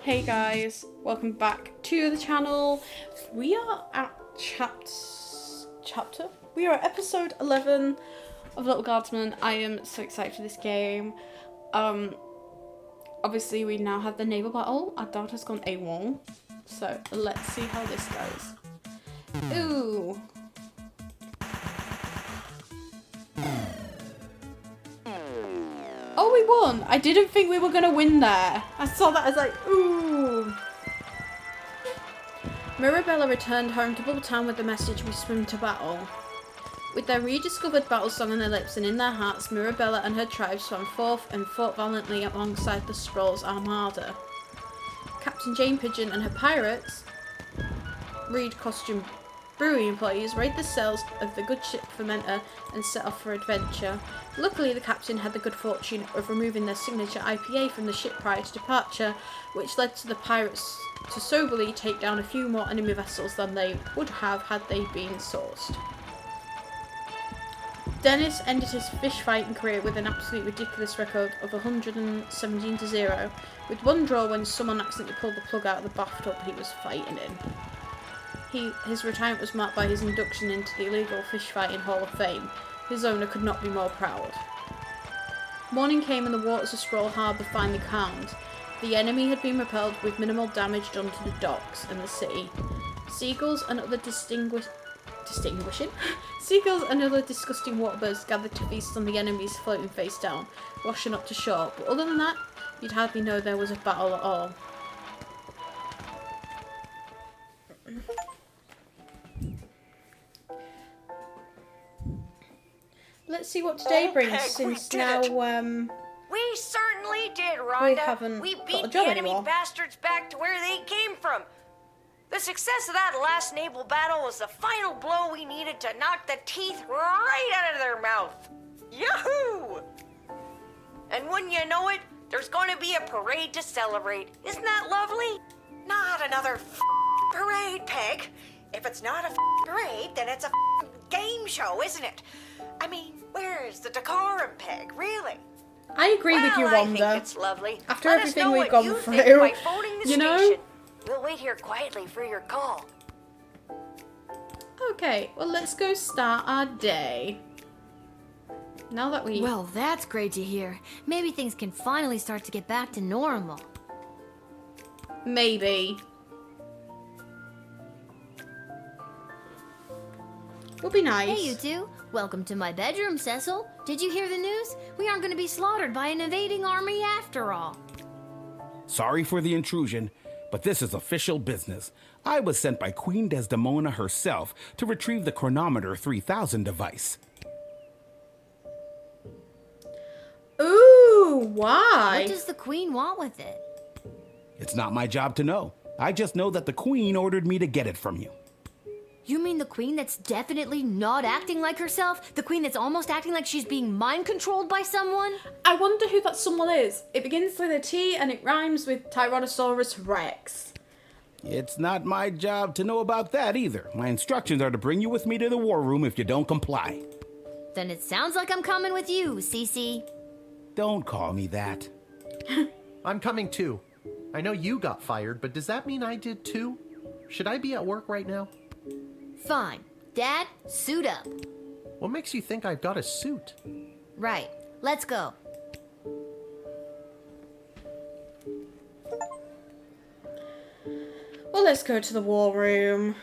Hey guys, welcome back to the channel. We are at chapter? We are at episode 11 of Little Guardsman. I am so excited for this game. Obviously we now have the naval battle. Our dad has gone AWOL. So let's see how this goes. Ooh. Oh, we won! I didn't think we were gonna win there. I saw that as like, ooh. Mirabella returned home to Bubbletown with the message, "We swim to battle." With their rediscovered battle song on their lips and in their hearts, Mirabella and her tribe swam forth and fought valiantly alongside the Scroll's armada. Captain Jane Pigeon and her pirates, Reed costume brewery employees, raid the cells of the good ship Fermenter and set off for adventure. Luckily, the captain had the good fortune of removing their signature IPA from the ship prior to departure, which led to the pirates to soberly take down a few more enemy vessels than they would have had they been sourced. Dennis ended his fish fighting career with an absolutely ridiculous record of 117-0, with one draw when someone accidentally pulled the plug out of the bathtub he was fighting in. His retirement was marked by his induction into the illegal fish fighting Hall of Fame. His owner could not be more proud. Morning came and the waters of Scroll Harbour finally calmed. The enemy had been repelled with minimal damage done to the docks and the city. Seagulls and other Seagulls and other disgusting waterbirds gathered to feast on the enemies floating face down, washing up to shore, but other than that, you'd hardly know there was a battle at all. Let's see what today brings, Peg, since now, we certainly did, Rhonda. we haven't We got beat a the job enemy anymore. bastards back to where they came from. The success of that last naval battle was the final blow we needed to knock the teeth right out of their mouth. Yahoo! And wouldn't you know it, there's going to be a parade to celebrate. Isn't that lovely? Not another parade, Peg. If it's not a parade, then it's a game show, isn't it? I mean, where's the decorum, Peg, really? I agree with you, I think Rhonda. it's lovely. After Let us everything know we've what gone you through, think by phoning the you know? station. We'll wait here quietly for your call. Okay, well, let's go start our day. Now that we... Well, that's great to hear. Maybe things can finally start to get back to normal. Maybe. Would be nice. Hey, you two. Welcome to my bedroom, Cecil. Did you hear the news? We aren't going to be slaughtered by an invading army after all. Sorry for the intrusion, but this is official business. I was sent by Queen Desdemona herself to retrieve the Chronometer 3000 device. Ooh, why? What does the Queen want with it? It's not my job to know. I just know that the Queen ordered me to get it from you. You mean the Queen that's definitely not acting like herself? The Queen that's almost acting like she's being mind-controlled by someone? I wonder who that someone is. It begins with a T and it rhymes with Tyrannosaurus Rex. It's not my job to know about that either. My instructions are to bring you with me to the war room if you don't comply. Then it sounds like I'm coming with you, Cece. Don't call me that. I'm coming too. I know you got fired, but does that mean I did too? Should I be at work right now? Fine. Dad, suit up. What makes you think I've got a suit? Right. Let's go. Well, let's go to the war room.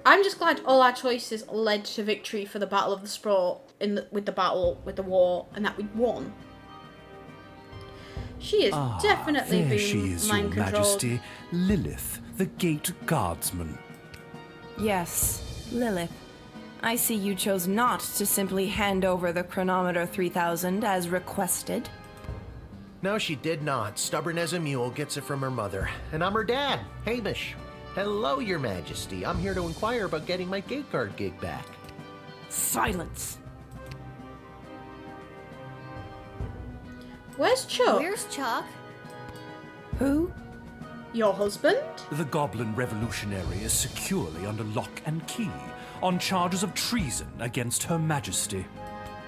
I'm just glad all our choices led to victory for the Battle of the Sprawl with the war, and that we won. She is definitely there being she is, mind Your controlled. Majesty, Lilith, the Gate Guardsman. Yes, Lilith. I see you chose not to simply hand over the Chronometer 3000 as requested. No, she did not. Stubborn as a mule, gets it from her mother. And I'm her dad, Hamish. Hello, Your Majesty. I'm here to inquire about getting my gate guard gig back. Silence. Where's Chuck? Where's Chuck? Who? Your husband? The Goblin Revolutionary is securely under lock and key on charges of treason against Her Majesty.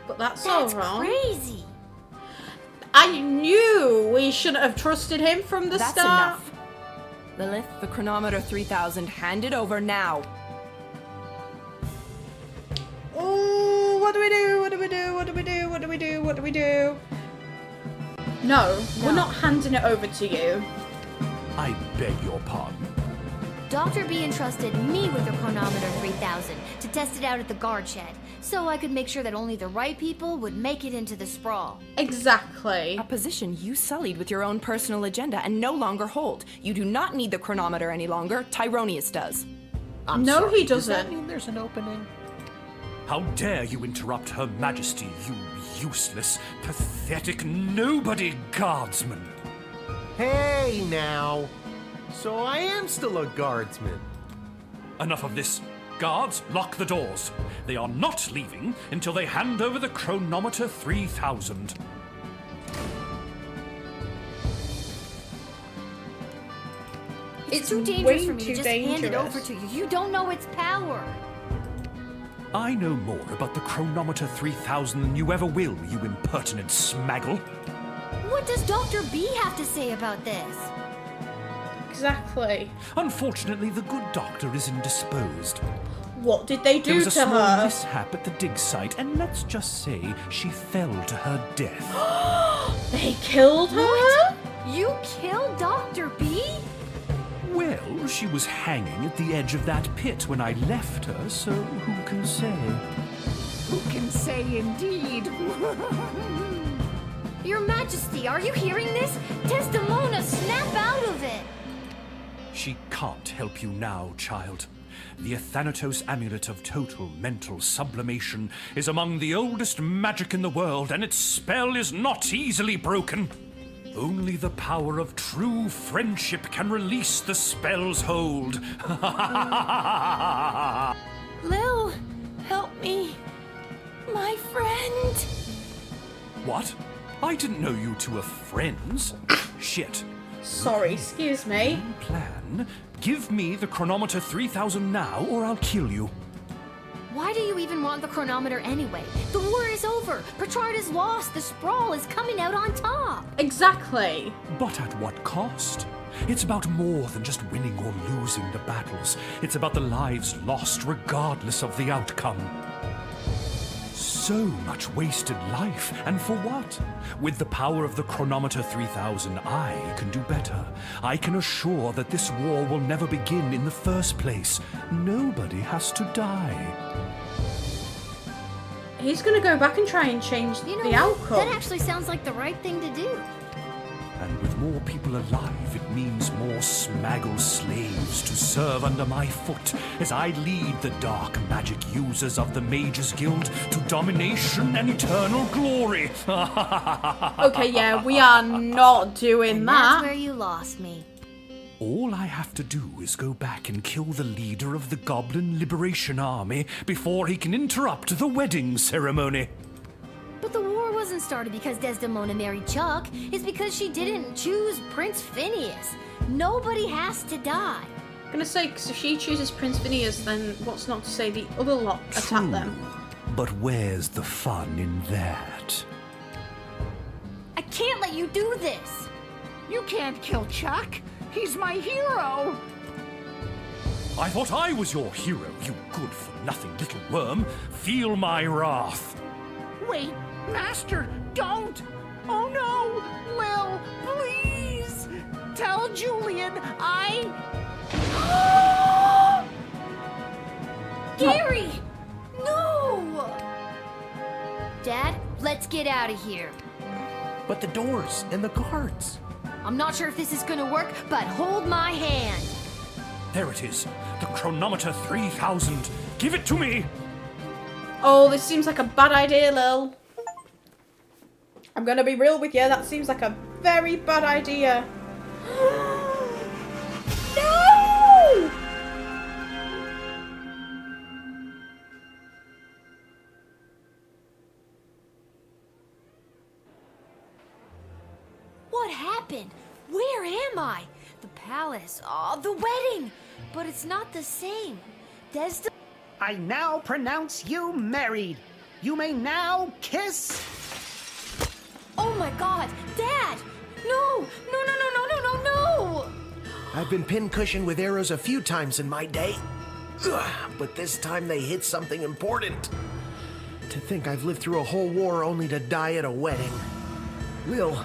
But that's That's all wrong. crazy. I knew we shouldn't have trusted him from the That's start. enough. Lilith, the chronometer 3000, hand it over now. Oh, what do we do? What do we do? What do we do? What do we do? What do we do? No, we're not handing it over to you. I beg your pardon. Dr. B entrusted me with the chronometer 3000 to test it out at the guard shed, so I could make sure that only the right people would make it into the sprawl. Exactly. A position you sullied with your own personal agenda and no longer hold. You do not need the chronometer any longer. Tyronius does. I'm No, sorry. he Does that doesn't. mean there's an opening? How dare you interrupt Her Majesty, you useless, pathetic nobody guardsman! Hey, now. So I am still a guardsman. Enough of this. Guards, lock the doors. They are not leaving until they hand over the chronometer 3000. It's too dangerous for me to just hand it over to you. You don't know its power. I know more about the chronometer 3000 than you ever will, you impertinent smaggle. What does Dr. B have to say about this? Exactly. Unfortunately, the good doctor is indisposed. What did they There do was a to small her? mishap at the dig site, and let's just say she fell to her death. They killed her? You killed Dr. B? Well, she was hanging at the edge of that pit when I left her, so who can say? Who can say indeed? Your Majesty, are you hearing this? Desdemona, snap out of it! She can't help you now, child. The Athanatos amulet of total mental sublimation is among the oldest magic in the world, and its spell is not easily broken. Only the power of true friendship can release the spell's hold. Lil, help me. My friend. What? I didn't know you two were friends. Shit. Sorry, excuse me. Plan? Give me the chronometer 3000 now, or I'll kill you. Why do you even want the chronometer anyway? The war is over. Petrard is lost. The sprawl is coming out on top. Exactly. But at what cost? It's about more than just winning or losing the battles. It's about the lives lost regardless of the outcome. So much wasted life, and for what? With the power of the chronometer 3000, I can do better. I can assure that this war will never begin in the first place. Nobody has to die. He's gonna go back and try and change You know, the outcome. that actually sounds like the right thing to do. And with more people alive, it means more smaggle slaves to serve under my foot as I lead the dark magic users of the Mages Guild to domination and eternal glory. Okay, yeah, we are not doing And that. that's where you lost me. All I have to do is go back and kill the leader of the Goblin Liberation Army before he can interrupt the wedding ceremony. But the war wasn't started because Desdemona married Chuck. It's because she didn't choose Prince Phineas. Nobody has to die. I'm gonna say, 'cause if she chooses Prince Phineas, then what's not to say the other lot attack them? But where's the fun in that? I can't let you do this. You can't kill Chuck. He's my hero. I thought I was your hero, you good-for-nothing little worm. Feel my wrath. Wait, Master, don't. Oh no, Lil, please. Tell Julian Gary! No! Dad, let's get out of here. But the doors and the guards. I'm not sure if this is gonna work, but hold my hand. There it is, the chronometer 3000. Give it to me! Oh, this seems like a bad idea, Lil. I'm gonna be real with you, that seems like a very bad idea. No! What happened? Where am I? The palace. Oh, the wedding. But it's not the same. Desdemona. I now pronounce you married. You may now kiss. Oh my God! Dad! No! No, no, no, no, no, no, no! I've been pincushioned with arrows a few times in my day. Ugh, but this time they hit something important. To think I've lived through a whole war only to die at a wedding. Lil,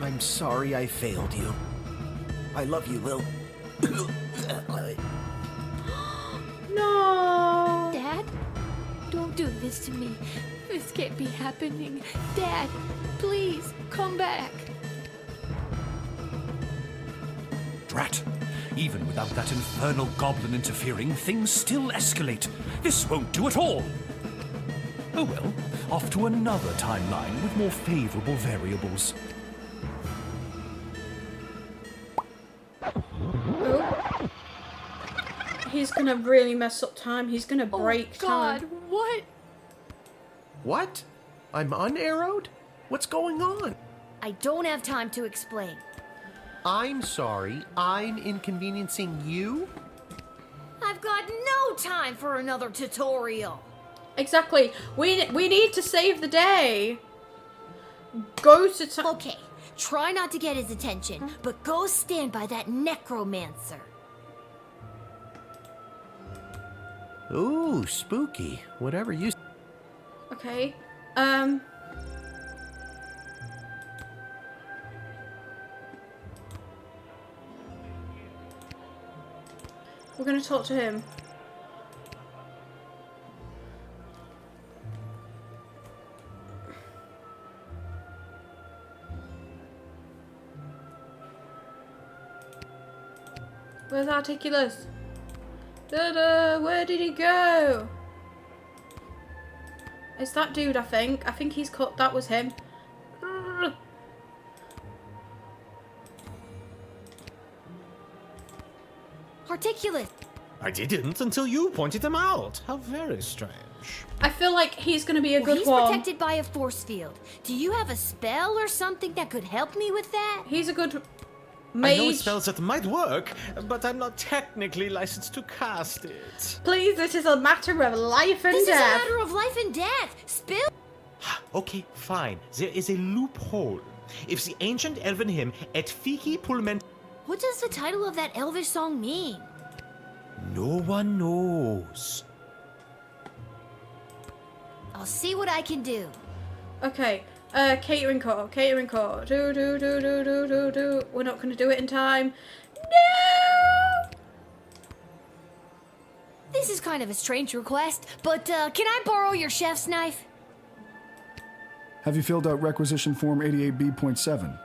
I'm sorry I failed you. I love you, Lil. No. Dad? Don't do this to me. This can't be happening. Dad, please, come back. Drat! Even without that infernal goblin interfering, things still escalate. This won't do at all! Oh well, off to another timeline with more favorable variables. Oh. He's gonna really mess up time. He's gonna break God, time. what? What? I'm unarrowed? What's going on? I don't have time to explain. I'm sorry, I'm inconveniencing you? I've got no time for another tutorial. Exactly. We need to save the day. Go to time. Okay, try not to get his attention, but go stand by that necromancer. Ooh, spooky. Whatever you... Okay. We're gonna talk to him. Where's Articulus? Dada, where did he go? It's that dude, I think. I think he's cut. That was him. Articulus. I didn't until you pointed them out. How very strange. I feel like he's gonna be a Well, good he's one. protected by a force field. Do you have a spell or something that could help me with that? He's a good I know mage. spells that might work, but I'm not technically licensed to cast it. Please, this is a matter of life and This is a death. matter of life and death. Spill. Okay, fine. There is a loophole. If the ancient elven hymn Et Fici Pulment... What does the title of that elvish song mean? No one knows. I'll see what I can do. Okay, catering call. Do. We're not gonna do it in time. No! This is kind of a strange request, but can I borrow your chef's knife? Have you filled out requisition form 88B.7?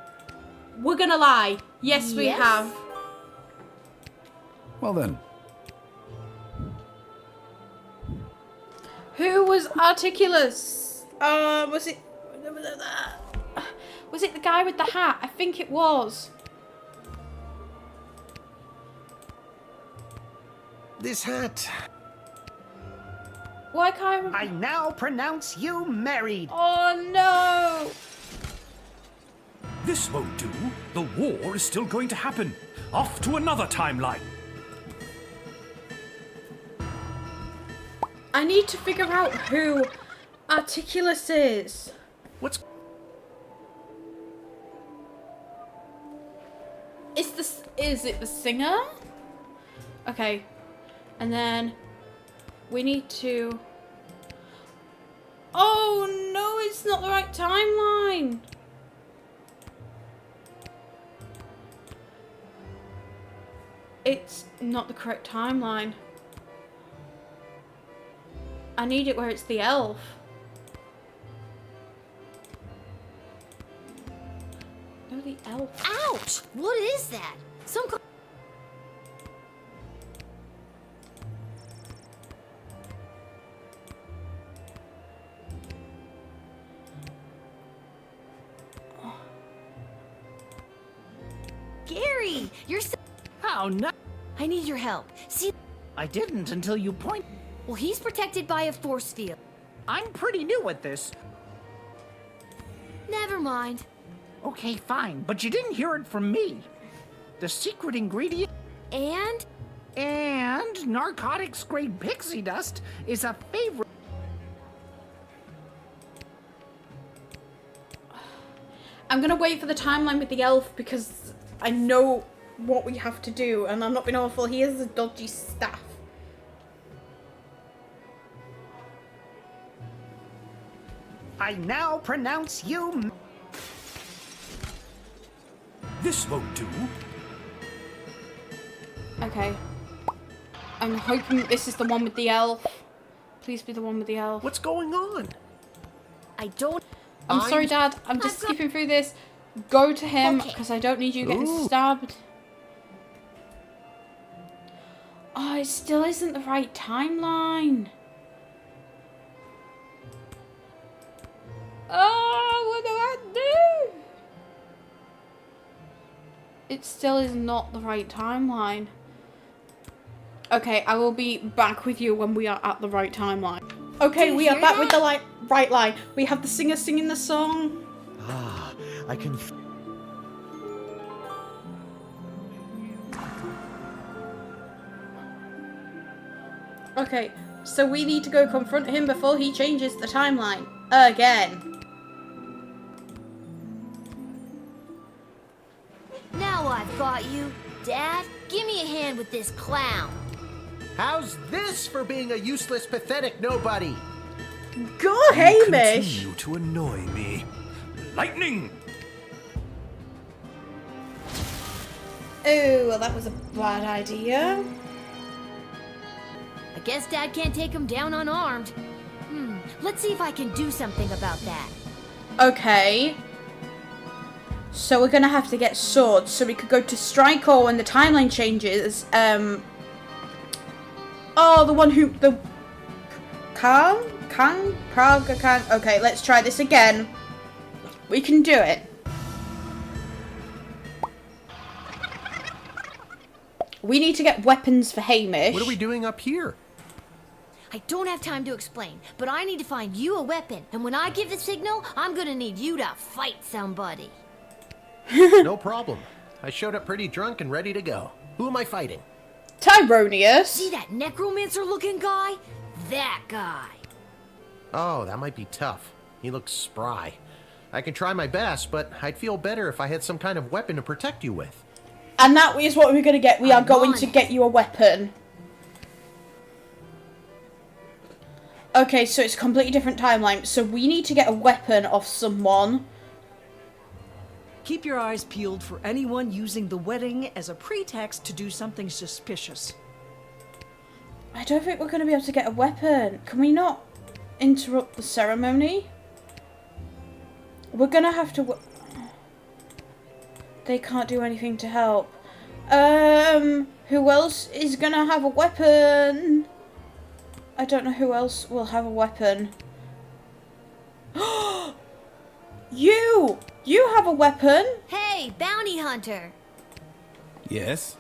We're gonna lie. Yes, we Yes? have. Well then, Who was Articulus? Was it the guy with the hat? I think it was. This hat... Why can't I remember? I now pronounce you married. Oh no! This won't do. The war is still going to happen. Off to another timeline. I need to figure out who Articulus is. What's... Is it the singer? Okay. And then we need to... Oh no, it's not the right timeline. It's not the correct timeline. I need it where it's the elf. No, the elf. Ouch! What is that? Some kind... Gary, you're so... How no? I need your help. See, I didn't until you point. well, he's protected by a force field. I'm pretty new at this. Never mind. Okay, fine, but you didn't hear it from me. The secret ingredient And and narcotics grade pixie dust is a favorite. I'm gonna wait for the timeline with the elf because I know what we have to do, and I'm not being awful. He has a dodgy staff. I now pronounce you... This won't do. Okay. I'm hoping this is the one with the elf. Please be the one with the elf. What's going on? I don't... I'm sorry, Dad. I'm just skipping through this. Go to him, because I don't need you getting stabbed. Oh, it still isn't the right timeline. Oh, what do I do? It still is not the right timeline. Okay, I will be back with you when we are at the right timeline. Okay, we are back with the right line. We have the singer singing the song. Ah, I can... Okay, so we need to go confront him before he changes the timeline. Again. Now I've got you. Dad, give me a hand with this clown. How's this for being a useless, pathetic nobody? Go, Hamish! Continue to annoy me. Lightning! Oh, well, that was a bad idea. I guess Dad can't take him down unarmed. Let's see if I can do something about that. Okay. So we're gonna have to get swords so we could go to Strikor when the timeline changes. Oh, the one who... the... Kang? Okay, let's try this again. We can do it. We need to get weapons for Hamish. What are we doing up here? I don't have time to explain, but I need to find you a weapon. And when I give the signal, I'm gonna need you to fight somebody. No problem. I showed up pretty drunk and ready to go. Who am I fighting? Tyronius. See that necromancer-looking guy? That guy. Oh, that might be tough. He looks spry. I can try my best, but I'd feel better if I had some kind of weapon to protect you with. And that is what we're going to get. We are going to get you a weapon. Okay, so it's a completely different timeline. So we need to get a weapon off someone. Keep your eyes peeled for anyone using the wedding as a pretext to do something suspicious. I don't think we're going to be able to get a weapon. Can we not interrupt the ceremony? We're going to have to... They can't do anything to help. Who else is going to have a weapon? I don't know who else will have a weapon. You! You have a weapon! Hey, bounty hunter! Yes?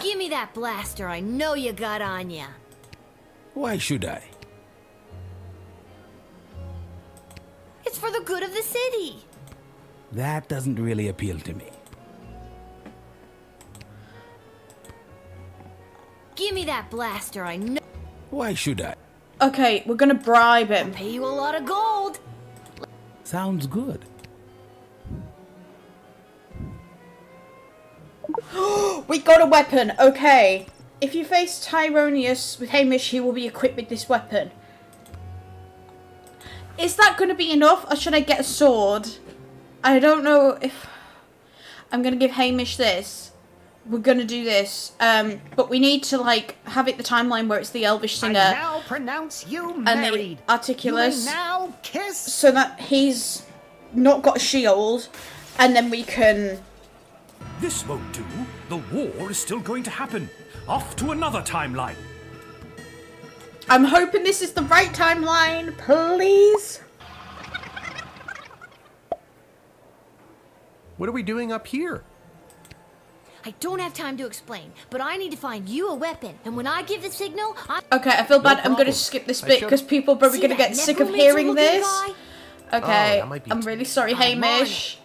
Give me that blaster I know you got on ya. Why should I? It's for the good of the city. That doesn't really appeal to me. Give me that blaster I know. Why should I? Okay, we're gonna bribe him. Pay you a lot of gold. Sounds good. We got a weapon, okay. If you face Tyronius with Hamish, he will be equipped with this weapon. Is that going to be enough, or should I get a sword? I don't know if... I'm going to give Hamish this. We're going to do this. But we need to, like, have it the timeline where it's the Elvish singer. I now pronounce you and married. the Articulus. You may now kiss. So that he's not got a shield. And then we can... This won't do. The war is still going to happen. Off to another timeline. I'm hoping this is the right timeline, please. What are we doing up here? I don't have time to explain, but I need to find you a weapon. And when I give the signal, Okay, I feel bad. I'm going problem. to skip this bit because people are probably going to get sick of hearing this. Okay, that might be I'm really sorry, I'm on Hamish.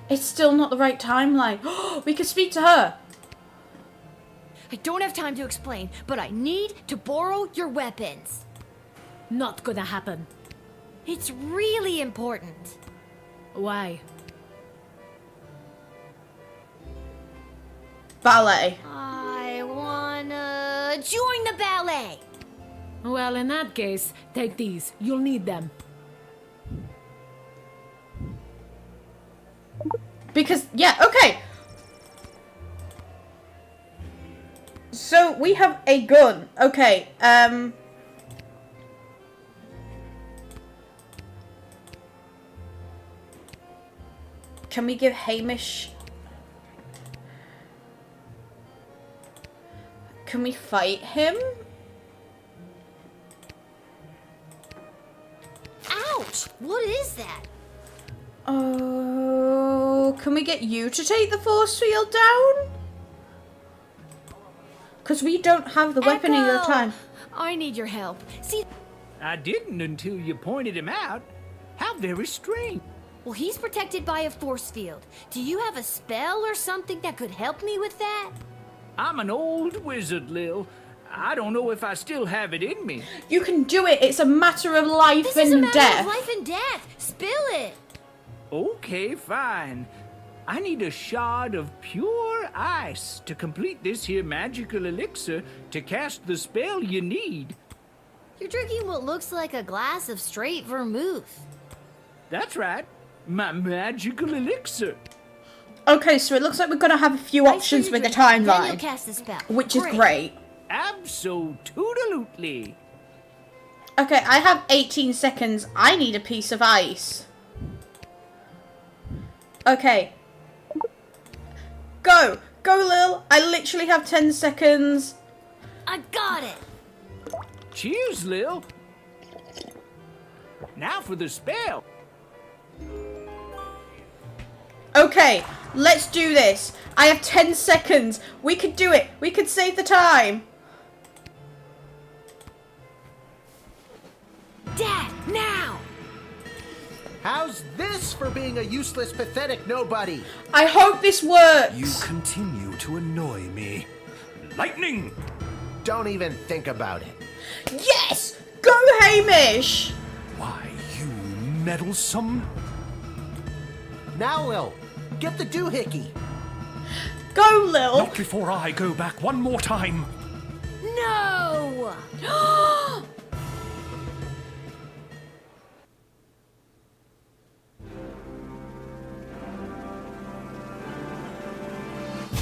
It's still not the right timeline. We could speak to her. I don't have time to explain, but I need to borrow your weapons. Not gonna happen. It's really important. Why? Ballet. I wanna join the ballet. Well, in that case, take these. You'll need them. Because, yeah, okay. So, we have a gun. Okay, can we give Hamish... Can we fight him? Ouch! What is that? Oh, can we get you to take the force field down? Because we don't have the weapon either Echo! time. I need your help. See, I didn't until you pointed him out. How very strange. well, he's protected by a force field. Do you have a spell or something that could help me with that? I'm an old wizard, Lil. I don't know if I still have it in me. You can do it. It's a matter of life This and is a matter death. of life and death. Spill it. Okay, fine. I need a shard of pure ice to complete this here magical elixir to cast the spell you need. You're drinking what looks like a glass of straight vermouth. That's right. My magical elixir. Okay, so it looks like we're going to have a few options with the Then you'll timeline, cast the spell. which is great. Abso-toodalutely. Okay, I have 18 seconds. I need a piece of ice. Okay. Go! Go, Lil! I literally have 10 seconds. I got it. Cheers, Lil. Now for the spell. Okay, let's do this. I have 10 seconds. We could do it. We could save the time. Dad, now! How's this for being a useless, pathetic nobody? I hope this works. You continue to annoy me. Lightning! Don't even think about it. Yes! Go, Hamish! Why, you meddlesome... Now, Lil, get the doohickey. Go, Lil! Not before I go back one more time. No!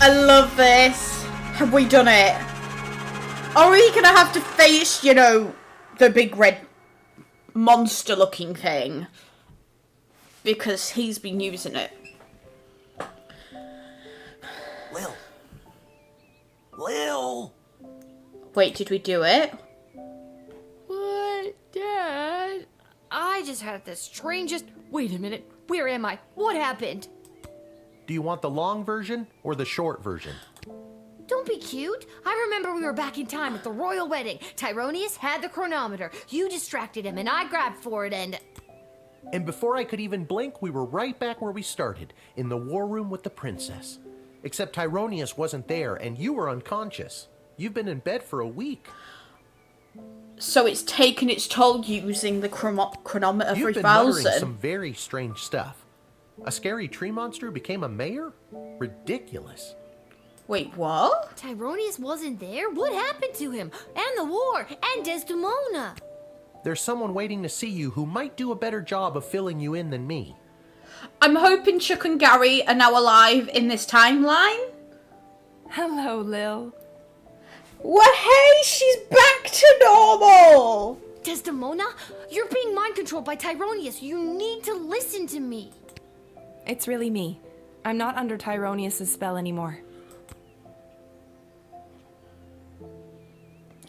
I love this. Have we done it? Are we gonna have to face, you know, the big red monster looking thing? Because he's been using it. Lil. Lil. Wait, did we do it? What, Dad? I just had the strangest... Wait a minute. Where am I? What happened? Do you want the long version or the short version? Don't be cute. I remember we were back in time at the royal wedding. Tyronius had the chronometer. You distracted him and I grabbed for it and... And before I could even blink, we were right back where we started, in the war room with the princess. Except Tyronius wasn't there and you were unconscious. You've been in bed for a week. So it's taken its toll using the chronometer You've been 3000. muttering some very strange stuff. A scary tree monster became a mayor? Ridiculous. Wait, what? Tyronius wasn't there? What happened to him? And the war? And Desdemona? There's someone waiting to see you who might do a better job of filling you in than me. I'm hoping Chuck and Gary are now alive in this timeline. Hello, Lil. Well, hey, she's back to normal. Desdemona? You're being mind controlled by Tyronius. You need to listen to me. It's really me. I'm not under Tyronius' spell anymore.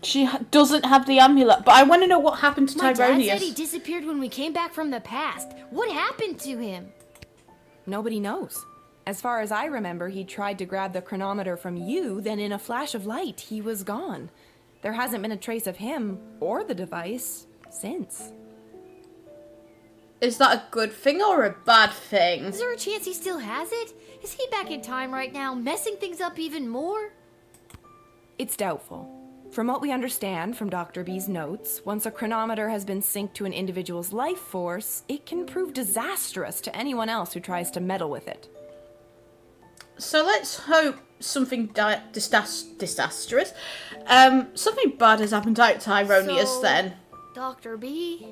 She doesn't have the amulet, but I want to know what happened to My dad Tyronius. said he disappeared when we came back from the past. What happened to him? Nobody knows. As far as I remember, he tried to grab the chronometer from you, then in a flash of light, he was gone. There hasn't been a trace of him, or the device, since. Is that a good thing or a bad thing? Is there a chance he still has it? Is he back in time right now, messing things up even more? It's doubtful. From what we understand from Dr. B's notes, once a chronometer has been synced to an individual's life force, it can prove disastrous to anyone else who tries to meddle with it. So let's hope something disastrous. Something bad has happened to Tyronius So, then. Dr. B?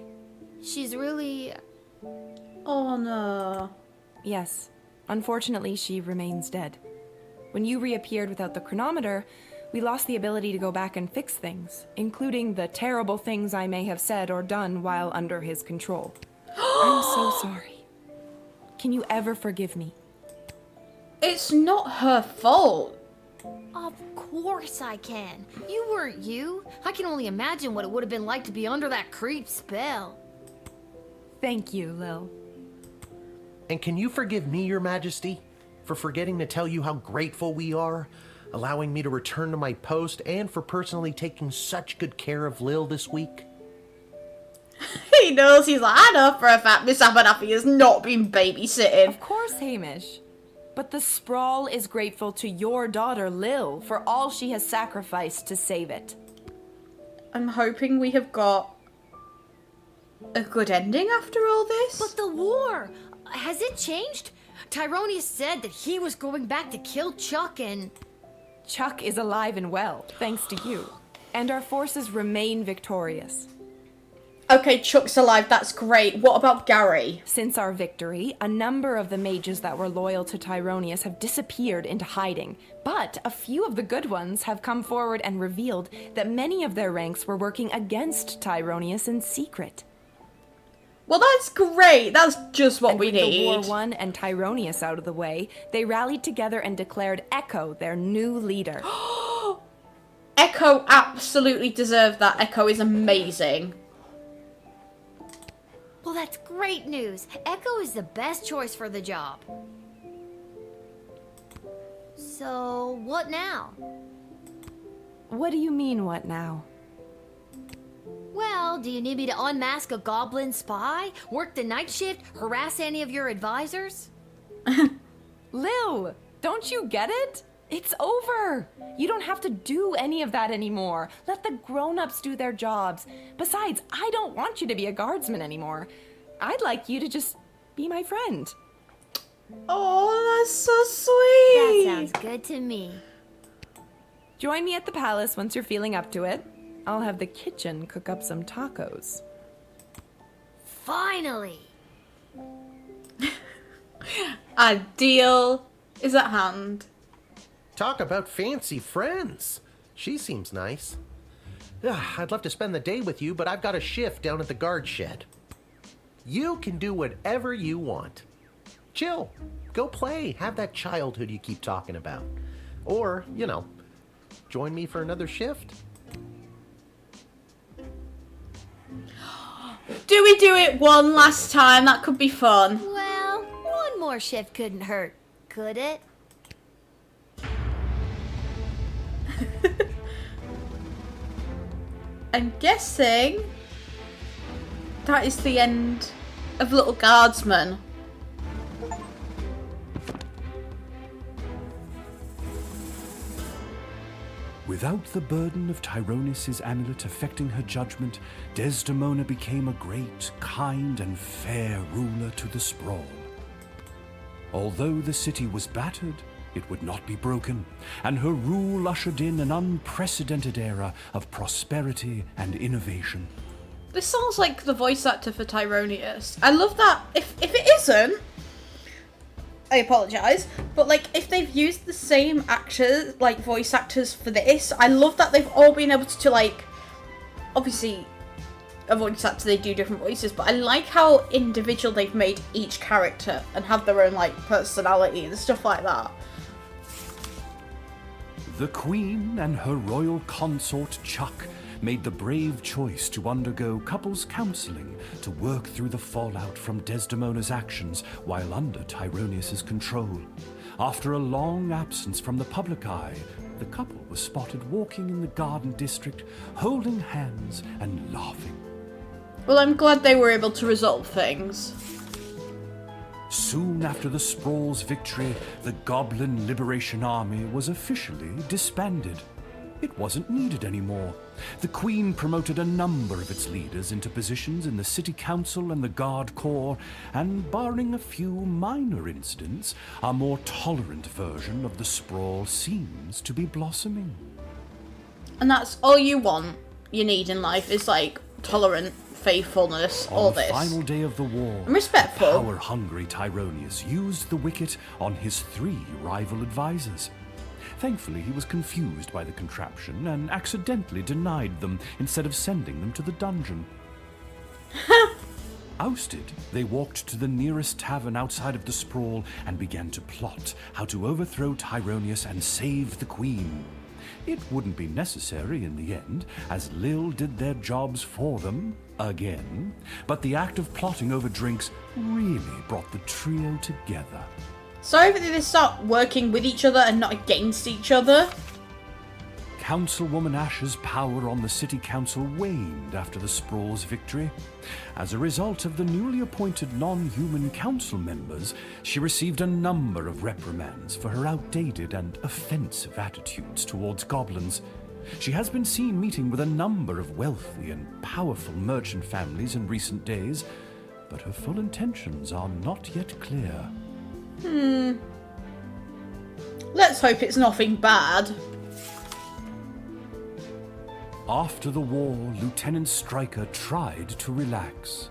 She's really... Oh no. Yes. Unfortunately, she remains dead. When you reappeared without the chronometer, we lost the ability to go back and fix things, including the terrible things I may have said or done while under his control. I'm so sorry. Can you ever forgive me? It's not her fault. Of course I can. You weren't you. I can only imagine what it would have been like to be under that creep spell. Thank you, Lil. And can you forgive me, Your Majesty, for forgetting to tell you how grateful we are, allowing me to return to my post, and for personally taking such good care of Lil this week? He knows, he's like, I know for a fact Miss Abernathy has not been babysitting. Of course, Hamish. But the Sprawl is grateful to your daughter, Lil, for all she has sacrificed to save it. I'm hoping we have got a good ending after all this. But the war, has it changed? Tyronius said that he was going back to kill Chuck and... Chuck is alive and well, thanks to you. And our forces remain victorious. Okay, Chuck's alive, that's great. What about Gary? Since our victory, a number of the mages that were loyal to Tyronius have disappeared into hiding. But a few of the good ones have come forward and revealed that many of their ranks were working against Tyronius in secret. Well, that's great. That's just what we need. With the War won and Tyronius out of the way, they rallied together and declared Echo their new leader. Echo absolutely deserved that. Echo is amazing. Well, that's great news. Echo is the best choice for the job. So, what now? What do you mean, what now? Well, do you need me to unmask a goblin spy? Work the night shift? Harass any of your advisors? Lil, don't you get it? It's over. You don't have to do any of that anymore. Let the grown-ups do their jobs. Besides, I don't want you to be a guardsman anymore. I'd like you to just be my friend. Oh, that's so sweet. That sounds good to me. Join me at the palace once you're feeling up to it. I'll have the kitchen cook up some tacos. Finally! A deal is at hand. Talk about fancy friends. She seems nice. I'd love to spend the day with you, but I've got a shift down at the guard shed. You can do whatever you want. Chill. Go play. Have that childhood you keep talking about. Or, join me for another shift. Do we do it one last time? That could be fun. Well, one more shift couldn't hurt, could it? I'm guessing that is the end of Little Guardsman. Without the burden of Tyronius' amulet affecting her judgment, Desdemona became a great, kind, and fair ruler to the Sprawl. Although the city was battered, it would not be broken, and her rule ushered in an unprecedented era of prosperity and innovation. This sounds like the voice actor for Tyronius. I love that. If it isn't, I apologise, but if they've used the same actors, voice actors for this, I love that they've all been able to obviously a voice actor, they do different voices, but I like how individual they've made each character and have their own personality and stuff like that. The Queen and her royal consort Chuck made the brave choice to undergo couples counseling to work through the fallout from Desdemona's actions while under Tyronius' control. After a long absence from the public eye, the couple was spotted walking in the garden district, holding hands and laughing. Well, I'm glad they were able to resolve things. Soon after the Sprawl's victory, the Goblin Liberation Army was officially disbanded. It wasn't needed anymore. The Queen promoted a number of its leaders into positions in the City Council and the Guard Corps, and barring a few minor incidents, a more tolerant version of the sprawl seems to be blossoming. And that's all you need in life, is like tolerant faithfulness, all this. On the final day of the war, I'm respectful. Power-hungry Tyronius used the wicket on his 3 rival advisors. Thankfully, he was confused by the contraption and accidentally denied them instead of sending them to the dungeon. Ousted, they walked to the nearest tavern outside of the sprawl and began to plot how to overthrow Tyronius and save the Queen. It wouldn't be necessary in the end, as Lil did their jobs for them, again, but the act of plotting over drinks really brought the trio together. Sorry that they start working with each other and not against each other. Councilwoman Ash's power on the City Council waned after the Sprawl's victory. As a result of the newly appointed non-human council members, she received a number of reprimands for her outdated and offensive attitudes towards goblins. She has been seen meeting with a number of wealthy and powerful merchant families in recent days, but her full intentions are not yet clear. Let's hope it's nothing bad. After the war, Lieutenant Stryker tried to relax.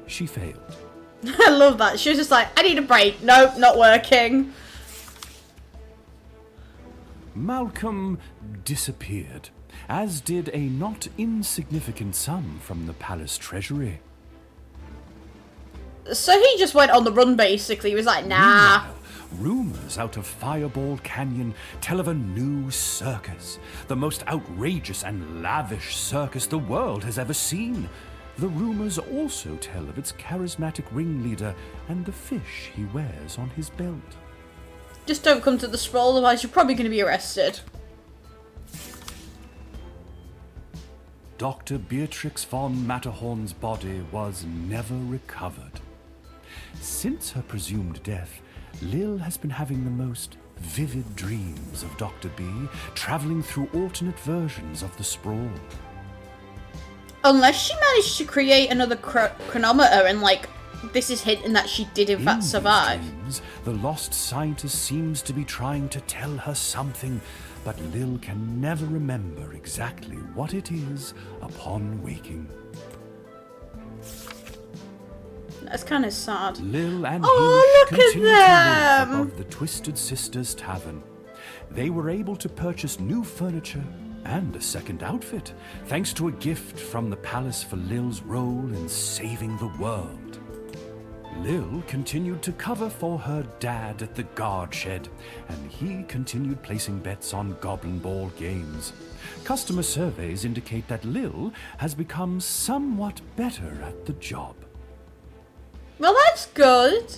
She failed. I love that. She was just like, I need a break. Nope, not working. Malcolm disappeared, as did a not insignificant sum from the palace treasury. So he just went on the run, basically. He was like, nah. Meanwhile, rumors out of Fireball Canyon tell of a new circus, the most outrageous and lavish circus the world has ever seen. The rumors also tell of its charismatic ringleader and the fish he wears on his belt. Just don't come to the sprawl, otherwise you're probably going to be arrested. Dr. Beatrix von Matterhorn's body was never recovered. Since her presumed death, Lil has been having the most vivid dreams of Dr. B, traveling through alternate versions of the sprawl. Unless she managed to create another chronometer and, like, this is hinting that she did in fact survive. These dreams, the lost scientist seems to be trying to tell her something, but Lil can never remember exactly what it is upon waking. That's kind of sad. Lil and Oh, Hinch look at continue to live them! above the Twisted Sisters Tavern. They were able to purchase new furniture and a second outfit, thanks to a gift from the palace for Lil's role in saving the world. Lil continued to cover for her dad at the guard shed, and he continued placing bets on Goblin Ball games. Customer surveys indicate that Lil has become somewhat better at the job. Well, that's good.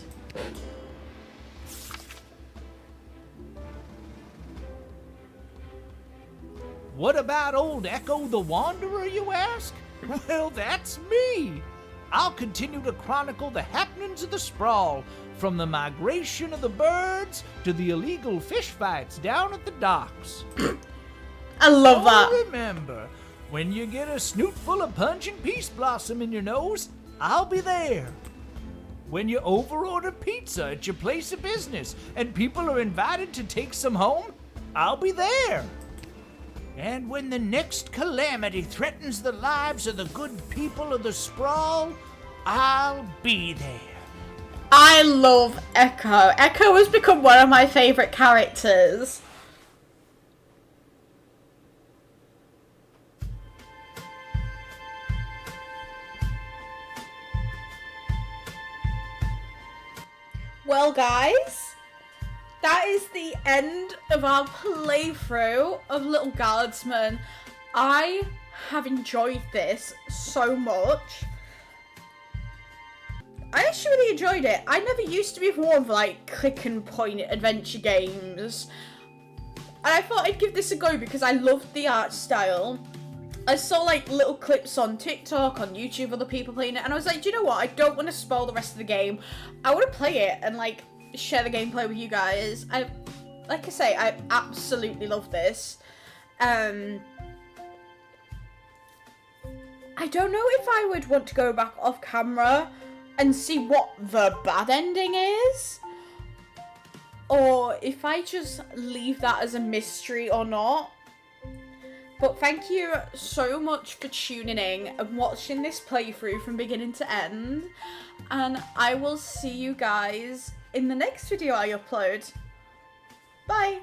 What about old Echo the Wanderer, you ask? Well, that's me. I'll continue to chronicle the happenings of the sprawl, from the migration of the birds to the illegal fish fights down at the docks. I love that. Remember, when you get a snoot full of pungent peace blossom in your nose, I'll be there. When you overorder pizza at your place of business and people are invited to take some home, I'll be there. And when the next calamity threatens the lives of the good people of the sprawl, I'll be there. I love Echo. Echo has become one of my favourite characters. Well, guys, that is the end of our playthrough of Little Guardsman. I have enjoyed this so much. I actually really enjoyed it. I never used to be one of like click and point adventure games. And I thought I'd give this a go because I loved the art style. I saw like little clips on TikTok, on YouTube, other people playing it, and I was like, do you know what? I don't want to spoil the rest of the game. I want to play it and like share the gameplay with you guys. Like I say, I absolutely love this. I don't know if I would want to go back off camera and see what the bad ending is, or if I just leave that as a mystery or not. But thank you so much for tuning in and watching this playthrough from beginning to end, and I will see you guys in the next video I upload. Bye!